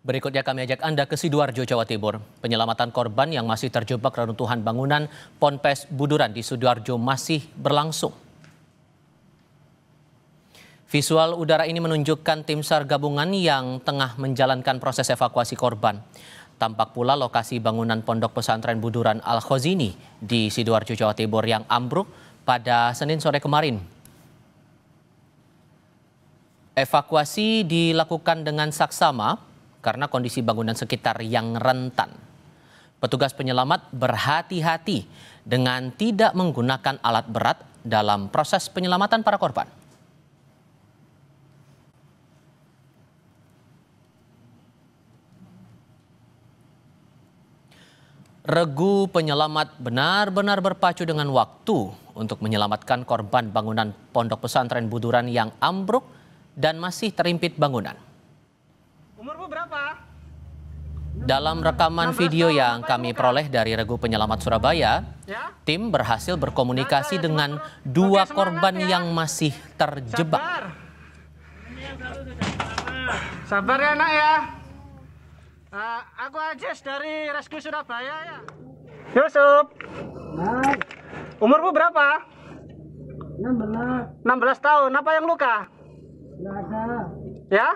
Berikutnya kami ajak Anda ke Sidoarjo, Jawa Timur. Penyelamatan korban yang masih terjebak reruntuhan bangunan Ponpes Buduran di Sidoarjo masih berlangsung. Visual udara ini menunjukkan tim SAR gabungan yang tengah menjalankan proses evakuasi korban. Tampak pula lokasi bangunan Pondok Pesantren Buduran Al-Khozini di Sidoarjo, Jawa Timur yang ambruk pada Senin sore kemarin. Evakuasi dilakukan dengan saksama karena kondisi bangunan sekitar yang rentan. Petugas penyelamat berhati-hati dengan tidak menggunakan alat berat dalam proses penyelamatan para korban. Regu penyelamat benar-benar berpacu dengan waktu untuk menyelamatkan korban bangunan Pondok Pesantren Buduran yang ambruk dan masih terimpit bangunan. Umurmu berapa? Dalam rekaman video yang kami peroleh dari Regu Penyelamat Surabaya, tim berhasil berkomunikasi dengan dua korban yang masih terjebak. Sabar ya nak ya. Aku Ajis dari Rescue Surabaya ya. Yusuf. Umurmu berapa? 16 tahun. Apa yang luka? Nggak ada. Ya?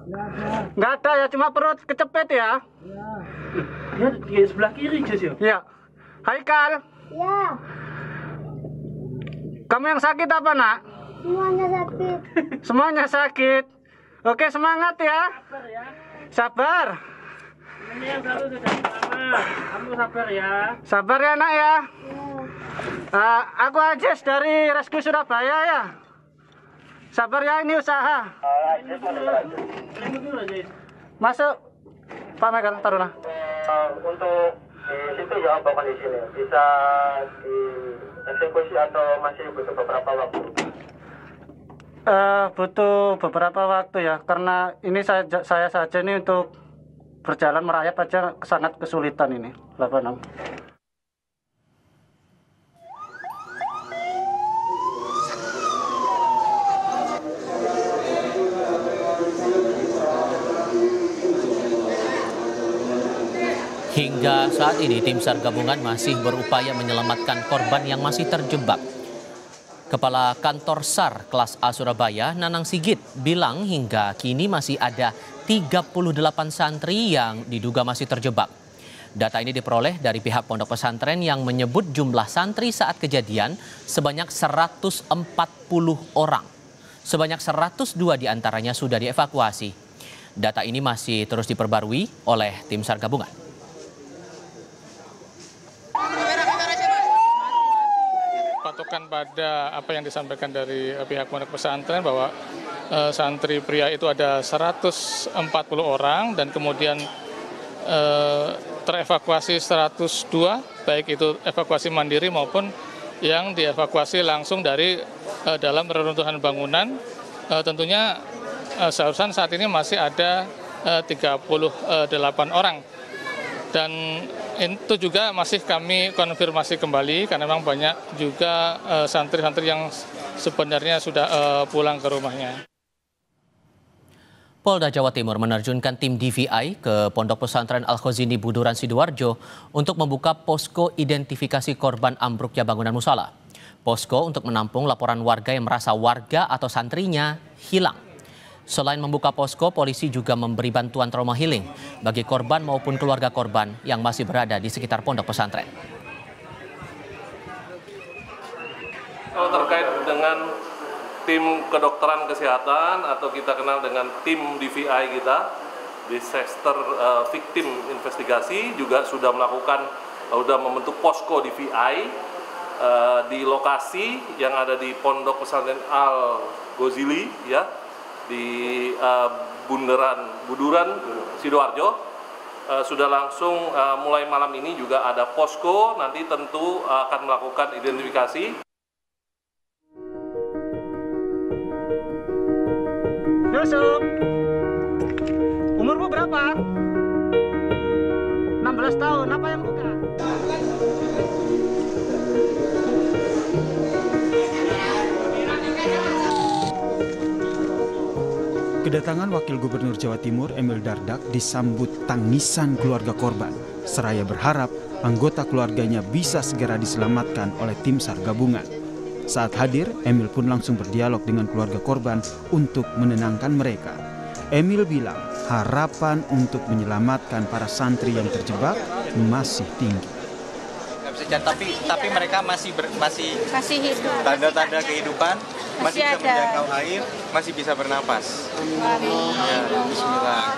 Nggak ada. Nggak ada ya, cuma perut kecepet ya? Ya. Ya, di sebelah kiri Jis ya? Ya. Haikal. Ya. Kamu yang sakit apa nak? Semuanya sakit. Semuanya sakit. Oke, semangat ya. Sabar ya. Sabar. Ini yang selalu sudah lama. Kamu sabar ya. Sabar ya nak ya. Ya. Aku Ajis dari Rescue Surabaya ya. Sabar ya, ini usaha. Masuk. Pak Megan, taruhlah. Untuk di situ ya apa kondisinya? Bisa dieksekusi atau masih butuh beberapa waktu? Butuh beberapa waktu ya, karena ini saya saja ini untuk berjalan merayap aja sangat kesulitan ini, 86. Hingga saat ini tim SAR gabungan masih berupaya menyelamatkan korban yang masih terjebak. Kepala Kantor SAR kelas A Surabaya, Nanang Sigit, bilang hingga kini masih ada 38 santri yang diduga masih terjebak. Data ini diperoleh dari pihak pondok pesantren yang menyebut jumlah santri saat kejadian sebanyak 140 orang. Sebanyak 102 diantaranya sudah dievakuasi. Data ini masih terus diperbarui oleh tim SAR gabungan. Patokan pada apa yang disampaikan dari pihak pondok pesantren bahwa santri pria itu ada 140 orang dan kemudian terevakuasi 102, baik itu evakuasi mandiri maupun yang dievakuasi langsung dari dalam reruntuhan bangunan. Tentunya seharusnya saat ini masih ada 38 orang. Dan itu juga masih kami konfirmasi kembali karena memang banyak juga santri-santri yang sebenarnya sudah pulang ke rumahnya. Polda Jawa Timur menerjunkan tim DVI ke Pondok Pesantren Al-Khozini Buduran Sidoarjo untuk membuka posko identifikasi korban ambruknya bangunan musala. Posko untuk menampung laporan warga yang merasa warga atau santrinya hilang. Selain membuka posko, polisi juga memberi bantuan trauma healing bagi korban maupun keluarga korban yang masih berada di sekitar pondok pesantren. Kalau terkait dengan tim kedokteran kesehatan atau kita kenal dengan tim DVI kita, Disaster Victim Investigasi juga sudah membentuk posko DVI di lokasi yang ada di Pondok Pesantren Al-Khozini ya, di Buduran Sidoarjo. Sudah langsung mulai malam ini juga ada posko, nanti tentu akan melakukan identifikasi. Yusuf, umurmu berapa? 16 tahun. Apa yang luka? Kedatangan Wakil Gubernur Jawa Timur Emil Dardak disambut tangisan keluarga korban. Seraya berharap anggota keluarganya bisa segera diselamatkan oleh tim SAR gabungan. Saat hadir, Emil pun langsung berdialog dengan keluarga korban untuk menenangkan mereka. Emil bilang harapan untuk menyelamatkan para santri yang terjebak masih tinggi. Tapi mereka masih hidup. Tanda-tanda kehidupan, masih bisa menjangkau air, masih bisa bernapas. Ya, bismillah.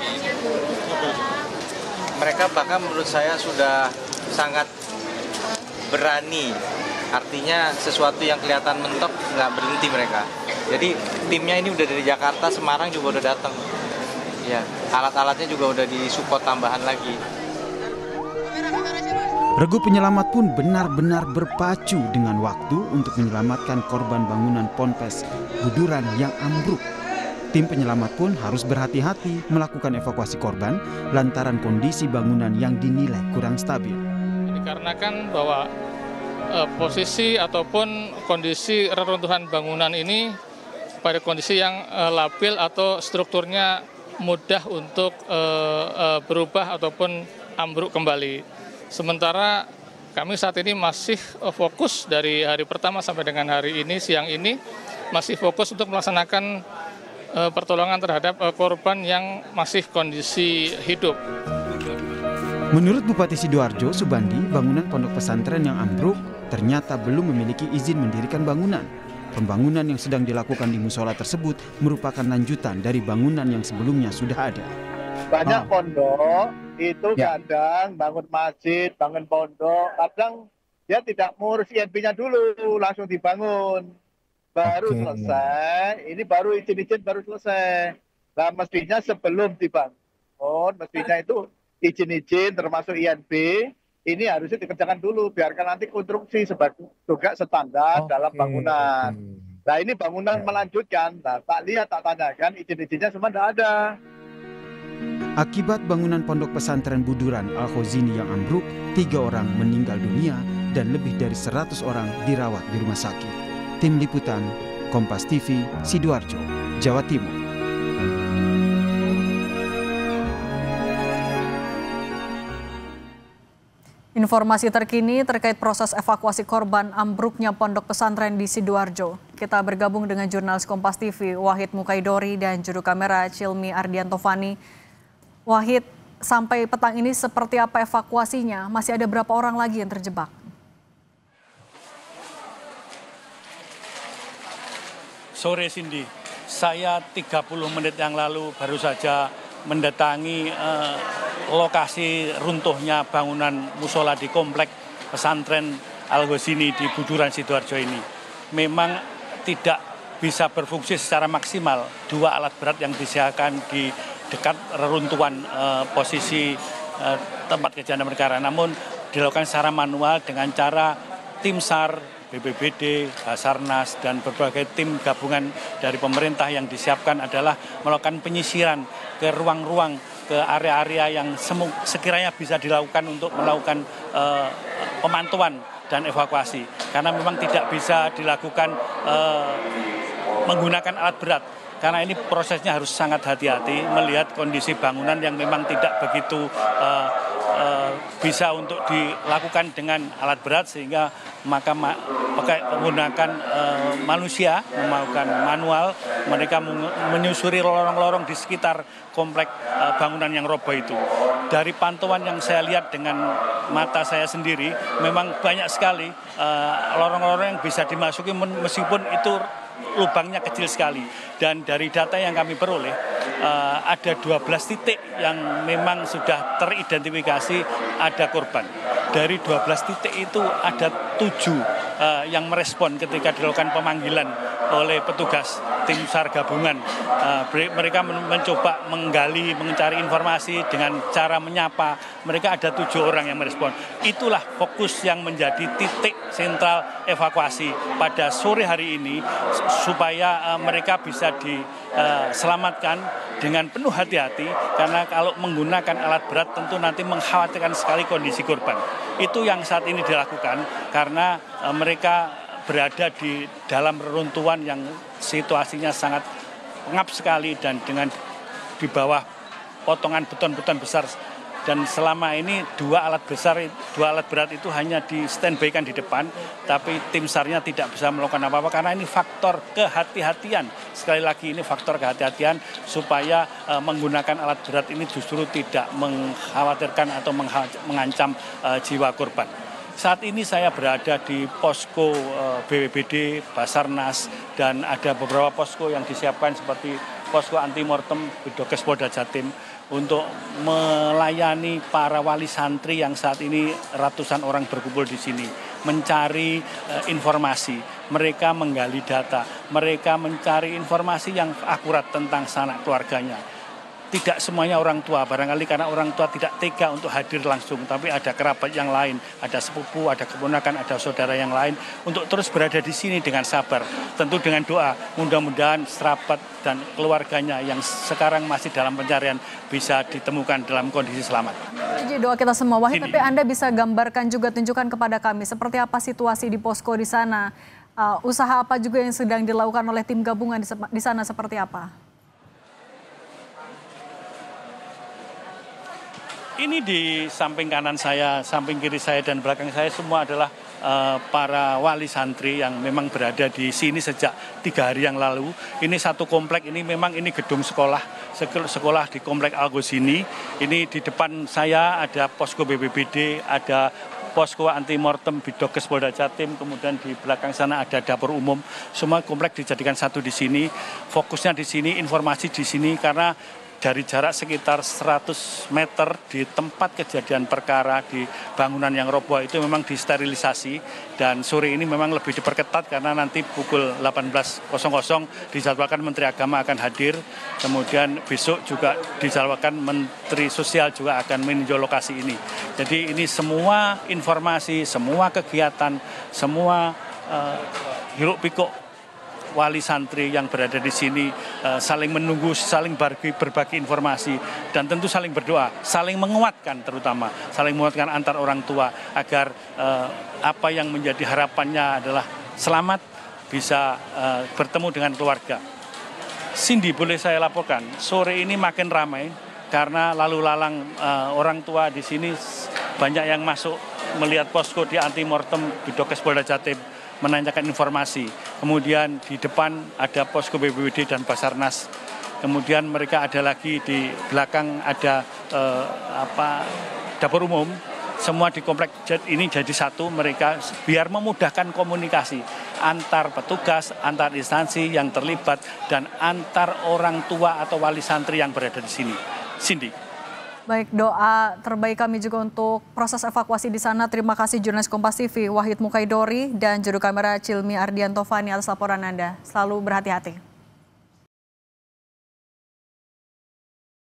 Mereka bahkan menurut saya sudah sangat berani. Artinya sesuatu yang kelihatan mentok nggak berhenti mereka. Jadi timnya ini udah dari Jakarta, Semarang juga udah datang. Ya, alat-alatnya juga udah disupport tambahan lagi. Regu penyelamat pun benar-benar berpacu dengan waktu untuk menyelamatkan korban bangunan Ponpes Buduran yang ambruk. Tim penyelamat pun harus berhati-hati melakukan evakuasi korban lantaran kondisi bangunan yang dinilai kurang stabil. Dikarenakan bahwa posisi ataupun kondisi reruntuhan bangunan ini pada kondisi yang labil atau strukturnya mudah untuk berubah ataupun ambruk kembali. Sementara kami saat ini masih fokus dari hari pertama sampai dengan hari ini, siang ini, masih fokus untuk melaksanakan pertolongan terhadap korban yang masih kondisi hidup. Menurut Bupati Sidoarjo, Subandi, bangunan pondok pesantren yang ambruk ternyata belum memiliki izin mendirikan bangunan. Pembangunan yang sedang dilakukan di musola tersebut merupakan lanjutan dari bangunan yang sebelumnya sudah ada. Banyak pondok itu kadang bangun masjid, bangun pondok, kadang dia tidak mengurus INP-nya dulu, langsung dibangun. Baru selesai, ini baru izin-izin baru selesai. Nah mestinya sebelum dibangun, mestinya itu izin-izin termasuk INP, ini harusnya dikerjakan dulu, biarkan nanti konstruksi sebagai juga standar dalam bangunan. Nah ini bangunan melanjutkan, nah tak lihat, tak tanyakan, izin-izinnya semua tidak ada. Akibat bangunan pondok pesantren Buduran Al-Khozini yang ambruk, 3 orang meninggal dunia dan lebih dari 100 orang dirawat di rumah sakit. Tim Liputan, Kompas TV, Sidoarjo, Jawa Timur. Informasi terkini terkait proses evakuasi korban ambruknya pondok pesantren di Sidoarjo. Kita bergabung dengan jurnalis Kompas TV, Wahid Mukaidori, dan juru kamera Cilmi Ardiantovani. Wahid, sampai petang ini seperti apa evakuasinya? Masih ada berapa orang lagi yang terjebak? Sore Cindy, saya 30 menit yang lalu baru saja mendatangi lokasi runtuhnya bangunan musola di komplek pesantren Al-Khozini di Buduran Sidoarjo ini. Memang tidak bisa berfungsi secara maksimal 2 alat berat yang disediakan di dekat reruntuhan posisi tempat kejadian perkara. Namun dilakukan secara manual dengan cara tim SAR, BPBD, Basarnas, dan berbagai tim gabungan dari pemerintah yang disiapkan adalah melakukan penyisiran ke ruang-ruang, ke area-area yang sekiranya bisa dilakukan untuk melakukan pemantauan dan evakuasi. Karena memang tidak bisa dilakukan menggunakan alat berat. Karena ini prosesnya harus sangat hati-hati melihat kondisi bangunan yang memang tidak begitu bisa untuk dilakukan dengan alat berat, sehingga maka menggunakan manusia, melakukan manual, mereka menyusuri lorong-lorong di sekitar komplek bangunan yang roboh itu. Dari pantauan yang saya lihat dengan mata saya sendiri, memang banyak sekali lorong-lorong yang bisa dimasuki meskipun itu lubangnya kecil sekali. Dan dari data yang kami peroleh, ada 12 titik yang memang sudah teridentifikasi ada korban. Dari 12 titik itu ada 7 yang merespon ketika dilakukan pemanggilan oleh petugas tim SAR gabungan. Mereka mencoba menggali, mencari informasi dengan cara menyapa. Mereka ada 7 orang yang merespon. Itulah fokus yang menjadi titik sentral evakuasi pada sore hari ini, supaya mereka bisa diselamatkan dengan penuh hati-hati, karena kalau menggunakan alat berat tentu nanti mengkhawatirkan sekali kondisi korban. Itu yang saat ini dilakukan karena mereka berada di dalam reruntuhan yang situasinya sangat pengap sekali dan dengan di bawah potongan beton-beton besar. Dan selama ini dua alat berat itu hanya di standby-kan di depan, tapi tim SAR-nya tidak bisa melakukan apa-apa karena ini faktor kehati-hatian. Sekali lagi ini faktor kehati-hatian supaya menggunakan alat berat ini justru tidak mengkhawatirkan atau mengancam jiwa korban. Saat ini saya berada di posko BPBD, Basarnas, dan ada beberapa posko yang disiapkan seperti posko anti-mortem Bidokes Polda Jatim untuk melayani para wali santri yang saat ini ratusan orang berkumpul di sini, mencari informasi, mereka menggali data, mereka mencari informasi yang akurat tentang sanak keluarganya. Tidak semuanya orang tua, barangkali karena orang tua tidak tega untuk hadir langsung, tapi ada kerabat yang lain, ada sepupu, ada keponakan, ada saudara yang lain, untuk terus berada di sini dengan sabar. Tentu dengan doa, mudah-mudahan serapat dan keluarganya yang sekarang masih dalam pencarian bisa ditemukan dalam kondisi selamat. Jadi doa kita semua, Wahid, tapi Anda bisa gambarkan juga, tunjukkan kepada kami, seperti apa situasi di posko di sana, usaha apa juga yang sedang dilakukan oleh tim gabungan di sana seperti apa? Ini di samping kanan saya, samping kiri saya, dan belakang saya semua adalah para wali santri yang memang berada di sini sejak 3 hari yang lalu. Ini satu komplek, ini memang ini gedung sekolah di komplek Al-Ghazini. Ini di depan saya ada posko BPBD, ada posko anti-mortem Bidokes Polda Jatim, kemudian di belakang sana ada dapur umum. Semua komplek dijadikan satu di sini. Fokusnya di sini, informasi di sini, karena dari jarak sekitar 100 meter di tempat kejadian perkara di bangunan yang roboh itu memang disterilisasi, dan sore ini memang lebih diperketat karena nanti pukul 18.00 dijadwalkan Menteri Agama akan hadir, kemudian besok juga dijadwalkan Menteri Sosial juga akan meninjau lokasi ini. Jadi ini semua informasi, semua kegiatan, semua hiruk pikuk wali santri yang berada di sini saling menunggu, saling berbagi informasi, dan tentu saling berdoa, saling menguatkan, terutama saling menguatkan antar orang tua agar apa yang menjadi harapannya adalah selamat, bisa bertemu dengan keluarga. Cindy, boleh saya laporkan, sore ini makin ramai karena lalu lalang orang tua di sini banyak yang masuk melihat posko di anti-mortem Bidokes Polda Jatim, menanyakan informasi. Kemudian di depan ada posko BPBD dan Basarnas. Kemudian mereka ada lagi di belakang ada dapur umum. Semua di komplek ini jadi satu, mereka biar memudahkan komunikasi antar petugas, antar instansi yang terlibat, dan antar orang tua atau wali santri yang berada di sini. Cindy. Baik, doa terbaik kami juga untuk proses evakuasi di sana. Terima kasih jurnalis Kompas TV Wahid Mukaidori dan juru kamera Cilmi Ardiantovani atas laporan Anda. Selalu berhati-hati.